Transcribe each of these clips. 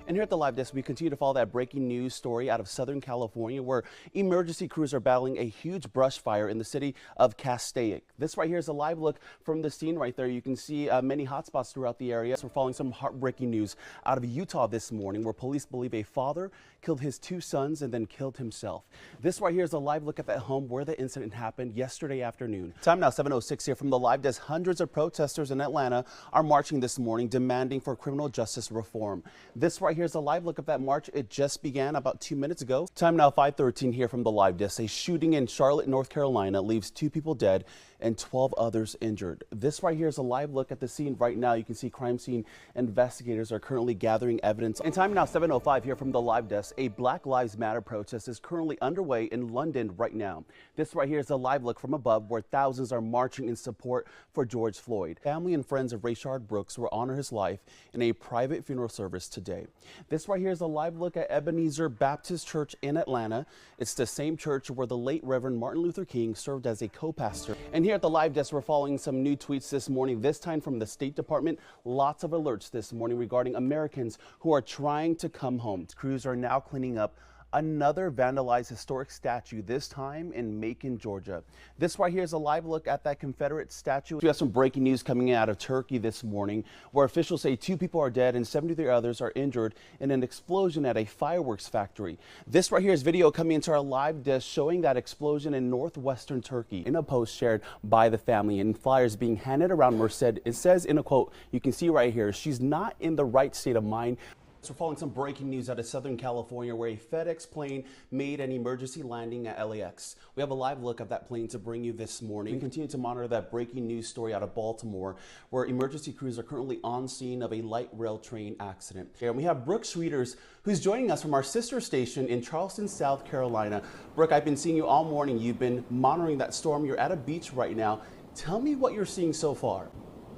And here at the Live Desk, we continue to follow that breaking news story out of Southern California, where emergency crews are battling a huge brush fire in the city of Castaic. This right here is a live look from the scene right there. You can see many hotspots throughout the area. So we're following some heartbreaking news out of Utah this morning, where police believe a father killed his two sons and then killed himself. This right here is a live look at that home where the incident happened yesterday afternoon. Time now 7:06 here from the Live Desk. Hundreds of protesters in Atlanta are marching this morning demanding for criminal justice reform. This right here's a live look of that march. It just began about 2 minutes ago. Time now 5:13 here from the Live Desk. A shooting in Charlotte, North Carolina leaves 2 people dead and 12 others injured. This right here is a live look at the scene right now. You can see crime scene investigators are currently gathering evidence. And time now 7:05 here from the Live Desk. A Black Lives Matter protest is currently underway in London right now. This right here is a live look from above, where thousands are marching in support for George Floyd. Family and friends of Rayshard Brooks will honor his life in a private funeral service today. This right here is a live look at Ebenezer Baptist Church in Atlanta. It's the same church where the late Reverend Martin Luther King served as a co-pastor. And here at the Live Desk, we're following some new tweets this morning, this time from the State Department. Lots of alerts this morning regarding Americans who are trying to come home. Crews are now cleaning up another vandalized historic statue, this time in Macon, Georgia. This right here is a live look at that Confederate statue. We have some breaking news coming out of Turkey this morning, where officials say 2 people are dead and 73 others are injured in an explosion at a fireworks factory. This right here is video coming into our Live Desk showing that explosion in northwestern Turkey. In a post shared by the family and flyers being handed around Merced, it says in a quote, you can see right here, she's not in the right state of mind. So we're following some breaking news out of Southern California, where a FedEx plane made an emergency landing at LAX. We have a live look of that plane to bring you this morning. We continue to monitor that breaking news story out of Baltimore, where emergency crews are currently on scene of a light rail train accident. And we have Brooke Schwieters, who's joining us from our sister station in Charleston, South Carolina. Brooke, I've been seeing you all morning. You've been monitoring that storm. You're at a beach right now. Tell me what you're seeing so far.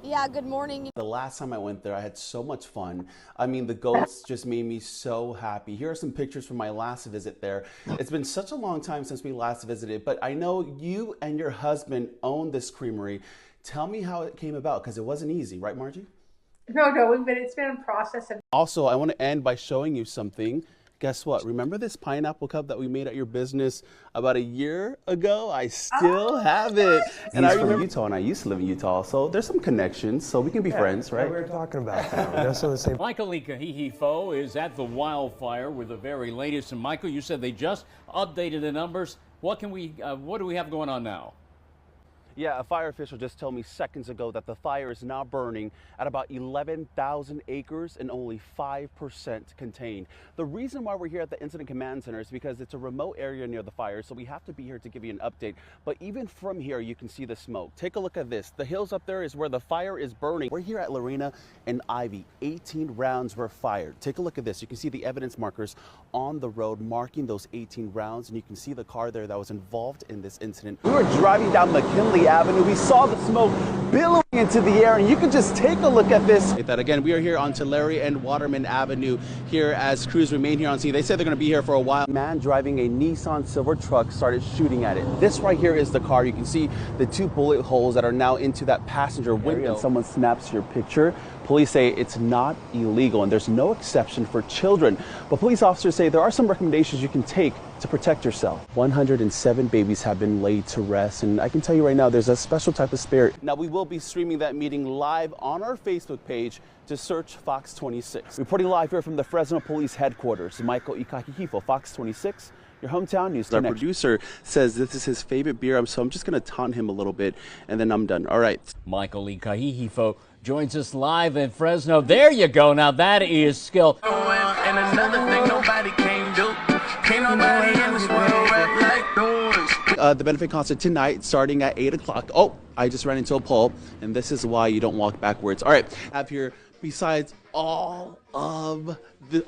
Yeah, good morning. The last time I went there, I had so much fun. I mean, the ghosts just made me so happy. Here are some pictures from my last visit there. It's been such a long time since we last visited, but I know you and your husband own this creamery. Tell me how it came about, because it wasn't easy, right, Margie? No, it's been a process. Also, I want to end by showing you something. Guess what? Remember this pineapple cup that we made at your business about a year ago? I still have it. And I remember Utah, and I used to live in Utah, so there's some connections, so we can be friends, right? We were talking about that. That's on the same. Michael Ikahihifo is at the wildfire with the very latest. And Michael, you said they just updated the numbers. What do we have going on now? Yeah, a fire official just told me seconds ago that the fire is now burning at about 11,000 acres and only 5% contained. The reason why we're here at the Incident Command Center is because it's a remote area near the fire, so we have to be here to give you an update. But even from here, you can see the smoke. Take a look at this. The hills up there is where the fire is burning. We're here at Lorena and Ivy. 18 rounds were fired. Take a look at this. You can see the evidence markers on the road marking those 18 rounds, and you can see the car there that was involved in this incident. We were driving down McKinley Avenue. We saw the smoke billowing into the air, and you can just take a look at this. That again, we are here on Tulare and Waterman Avenue here as crews remain here on scene. They said they're going to be here for a while. A man driving a Nissan silver truck started shooting at it. This right here is the car. You can see the 2 bullet holes that are now into that passenger window. And someone snaps your picture. Police say it's not illegal and there's no exception for children. But police officers say there are some recommendations you can take to protect yourself. 107 babies have been laid to rest, and I can tell you right now, there's a special type of spirit. Now, we will be streaming that meeting live on our Facebook page. To search Fox 26. Reporting live here from the Fresno Police Headquarters, Michael Ikahihifo, Fox 26, your hometown news connection. Our producer says this is his favorite beer, so I'm just going to taunt him a little bit, and then I'm done. All right. Michael Ikahihifo joins us live in Fresno. There you go. Now that is skill. And another thing nobody can do. Can't nobody in this world rap like those. The benefit concert tonight starting at 8 o'clock. Oh, I just ran into a pole, and this is why you don't walk backwards. All right, I have here, besides all of the...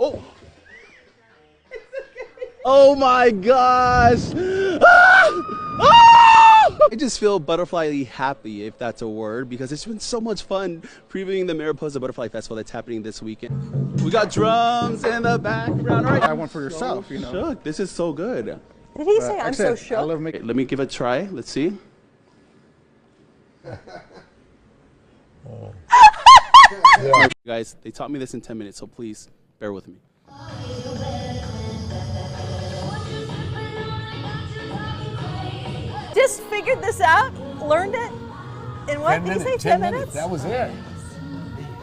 Oh my gosh! I just feel butterfly happy, if that's a word, because it's been so much fun previewing the Mariposa Butterfly Festival that's happening this weekend. We got drums in the background. All right. I want for yourself, you know. Shook. This is so good. Did he say I'm so shook? I love making. Let me give it a try. Let's see. Guys, they taught me this in 10 minutes, so please bear with me. Just figured this out, learned it in what? Did you say 10 minutes? That was it.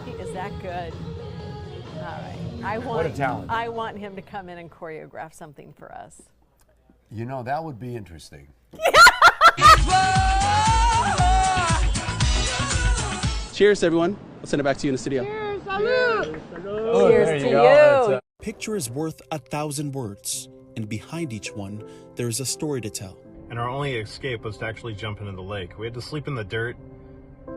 He is that good. All right. What a talent. I want him to come in and choreograph something for us. You know, that would be interesting. Cheers, everyone. I'll send it back to you in the studio. Cheers, Oh, Cheers there to you go. you. Picture is worth 1,000 words, and behind each one, there is a story to tell. And our only escape was to actually jump into the lake. We had to sleep in the dirt.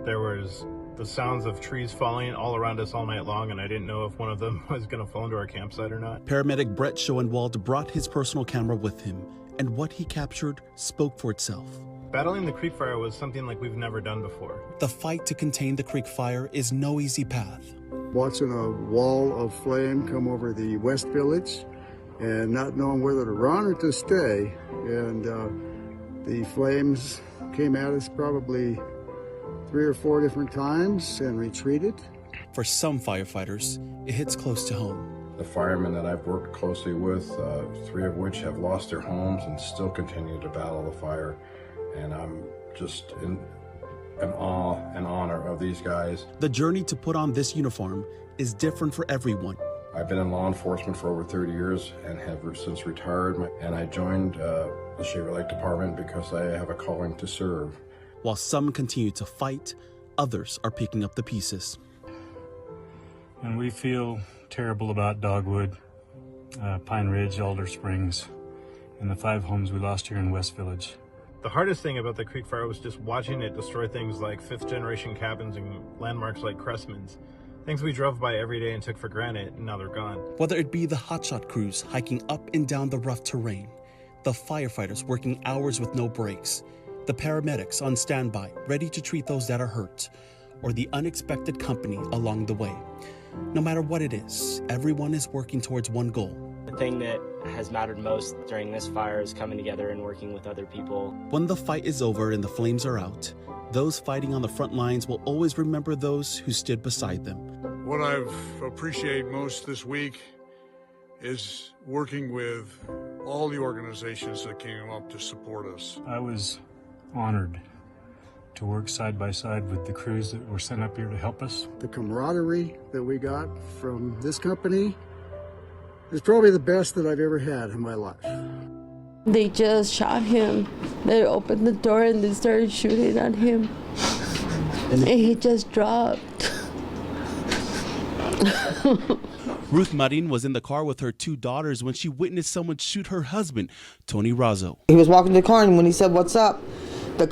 There was the sounds of trees falling all around us all night long, and I didn't know if one of them was going to fall into our campsite or not. Paramedic Brett Schoenwald brought his personal camera with him, and what he captured spoke for itself. Battling the creek fire was something like we've never done before. The fight to contain the creek fire is no easy path. Watching a wall of flame come over the West Village and not knowing whether to run or to stay. And the flames came at us probably 3 or 4 different times and retreated. For some firefighters, it hits close to home. The firemen that I've worked closely with, 3 of which have lost their homes and still continue to battle the fire. And I'm just in awe and honor of these guys. The journey to put on this uniform is different for everyone. I've been in law enforcement for over 30 years and have since retired. And I joined the Shaver Lake Department because I have a calling to serve. While some continue to fight, others are picking up the pieces. And we feel terrible about Dogwood, Pine Ridge, Alder Springs, and the 5 homes we lost here in West Village. The hardest thing about the creek fire was just watching it destroy things like 5th generation cabins and landmarks like Cressman's. Things we drove by every day and took for granted, and now they're gone. Whether it be the hotshot crews hiking up and down the rough terrain, the firefighters working hours with no breaks, the paramedics on standby, ready to treat those that are hurt, or the unexpected company along the way. No matter what it is, everyone is working towards one goal. The thing that has mattered most during this fire is coming together and working with other people. When the fight is over and the flames are out, those fighting on the front lines will always remember those who stood beside them. What I've appreciated most this week is working with all the organizations that came up to support us. I was honored to work side by side with the crews that were sent up here to help us. The camaraderie that we got from this company is probably the best that I've ever had in my life. They just shot him. They opened the door and they started shooting at him. And he just dropped. Ruth Marin was in the car with her 2 daughters when she witnessed someone shoot her husband, Tony Razzo. He was walking to the car, and when he said, "What's up?" the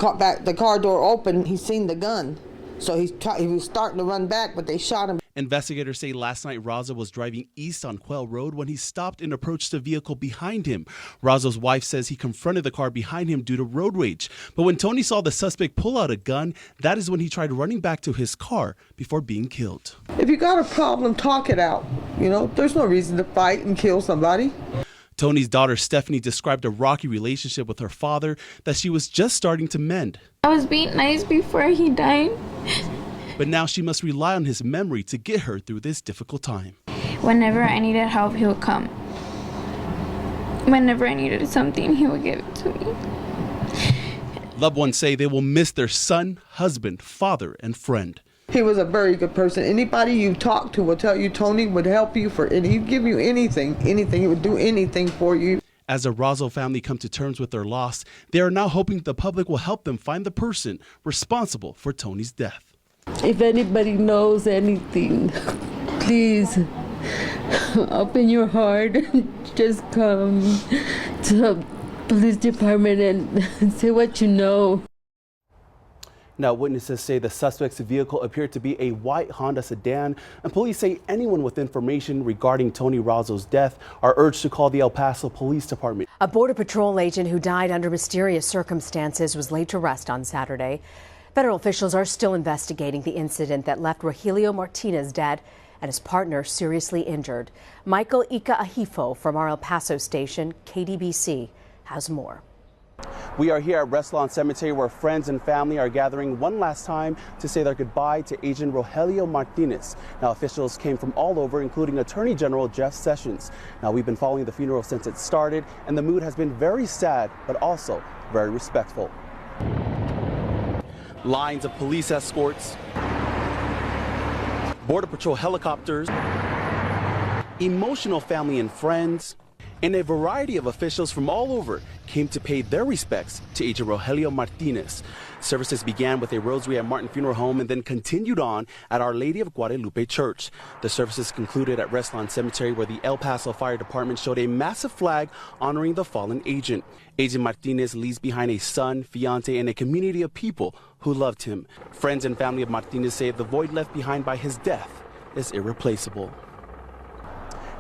car door opened. He seen the gun. So he was starting to run back, but they shot him. Investigators say last night Razzo was driving east on Quail Road when he stopped and approached the vehicle behind him. Razzo's wife says he confronted the car behind him due to road rage. But when Tony saw the suspect pull out a gun, that is when he tried running back to his car before being killed. If you got a problem, talk it out. You know, there's no reason to fight and kill somebody. Tony's daughter Stephanie described a rocky relationship with her father that she was just starting to mend. I was being nice before he died. But now she must rely on his memory to get her through this difficult time. Whenever I needed help, he would come. Whenever I needed something, he would give it to me. Loved ones say they will miss their son, husband, father, and friend. He was a very good person. Anybody you talk to will tell you Tony would help you and he'd give you anything. He would do anything for you. As the Razzo family come to terms with their loss, they are now hoping the public will help them find the person responsible for Tony's death. If anybody knows anything, please open your heart. Just come to the police department and say what you know. Now, witnesses say the suspect's vehicle appeared to be a white Honda sedan, and police say anyone with information regarding Tony Razzo's death are urged to call the El Paso Police Department. A Border Patrol agent who died under mysterious circumstances was laid to rest on Saturday. Federal officials are still investigating the incident that left Rogelio Martinez dead and his partner seriously injured. Michael Ikahihifo from our El Paso station, KDBC, has more. We are here at Reslawn Cemetery where friends and family are gathering one last time to say their goodbye to agent Rogelio Martinez. Now, officials came from all over, including Attorney General Jeff Sessions. Now, we've been following the funeral since it started, and the mood has been very sad, but also very respectful. Lines of police escorts, Border Patrol helicopters, emotional family and friends, and a variety of officials from all over came to pay their respects to agent Rogelio Martinez. Services began with a rosary at Martin Funeral Home and then continued on at Our Lady of Guadalupe Church. The services concluded at Reslawn Cemetery, where the El Paso Fire Department showed a massive flag honoring the fallen agent. Agent Martinez leaves behind a son, fiance, and a community of people who loved him. Friends and family of Martinez say the void left behind by his death is irreplaceable.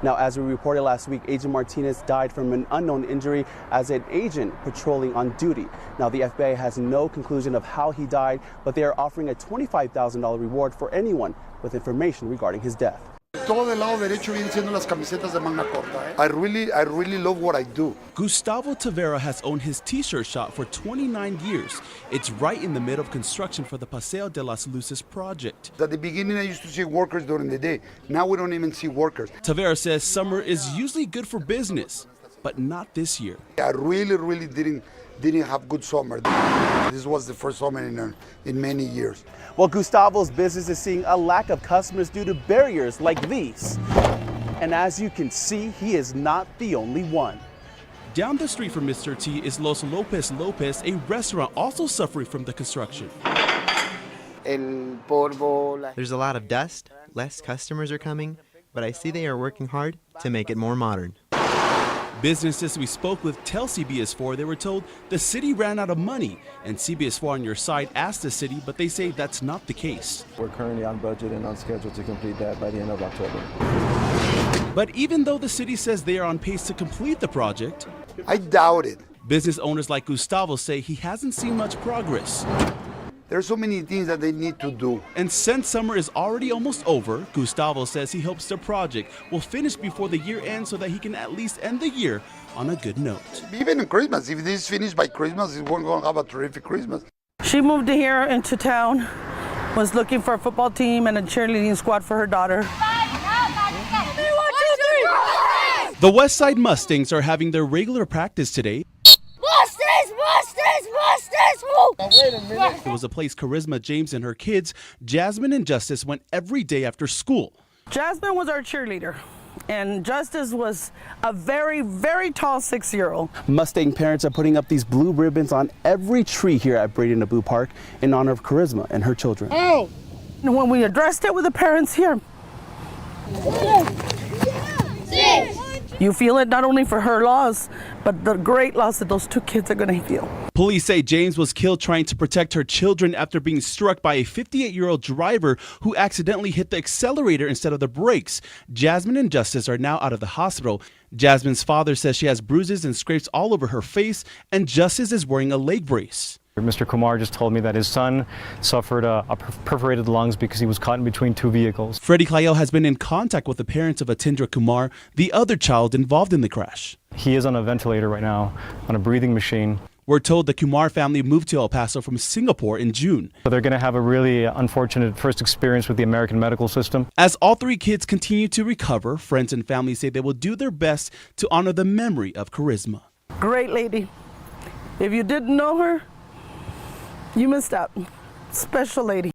Now, as we reported last week, Agent Martinez died from an unknown injury as an agent patrolling on duty. Now, the FBI has no conclusion of how he died, but they are offering a $25,000 reward for anyone with information regarding his death. Todo del lado derecho vienen siendo las camisetas de manga corta. I really love what I do. Gustavo Tavera has owned his t-shirt shop for 29 years. It's right in the middle of construction for the Paseo de las Luces project. At the beginning, I used to see workers during the day. Now we don't even see workers. Tavera says summer is usually good for business, but not this year. I really didn't have good summer. This was the first summer in many years. Well, Gustavo's business is seeing a lack of customers due to barriers like these. And as you can see, he is not the only one. Down the street from Mr. T is Los Lopez Lopez, a restaurant also suffering from the construction. There's a lot of dust, less customers are coming, but I see they are working hard to make it more modern. Businesses we spoke with tell CBS4 they were told the city ran out of money, and CBS4 on your side asked the city, but they say that's not the case. We're currently on budget and on schedule to complete that by the end of October. But even though the city says they are on pace to complete the project, I doubt it. Business owners like Gustavo say he hasn't seen much progress. There's so many things that they need to do. And since summer is already almost over, Gustavo says he hopes the project will finish before the year ends so that he can at least end the year on a good note. Even in Christmas, if this is finished by Christmas, we're going to have a terrific Christmas. She moved here into town, was looking for a football team and a cheerleading squad for her daughter. The West Side Mustangs are having their regular practice today. Wait a minute. It was a place Charisma James and her kids, Jasmine and Justice, went every day after school. Jasmine was our cheerleader, and Justice was a very, very tall 6-year-old. Mustang parents are putting up these blue ribbons on every tree here at Brady Naboo Park in honor of Charisma and her children. Oh! And when we addressed it with the parents here, you feel it not only for her loss, but the great loss that those 2 kids are going to feel. Police say James was killed trying to protect her children after being struck by a 58-year-old driver who accidentally hit the accelerator instead of the brakes. Jasmine and Justice are now out of the hospital. Jasmine's father says she has bruises and scrapes all over her face, and Justice is wearing a leg brace. Mr. Kumar just told me that his son suffered perforated lungs because he was caught in between 2 vehicles. Freddie Clayel has been in contact with the parents of Atindra Kumar, the other child involved in the crash. He is on a ventilator right now, on a breathing machine. We're told the Kumar family moved to El Paso from Singapore in June. So they're going to have a really unfortunate first experience with the American medical system. As all 3 kids continue to recover, friends and family say they will do their best to honor the memory of Charisma. Great lady. If you didn't know her, you missed out. Special lady.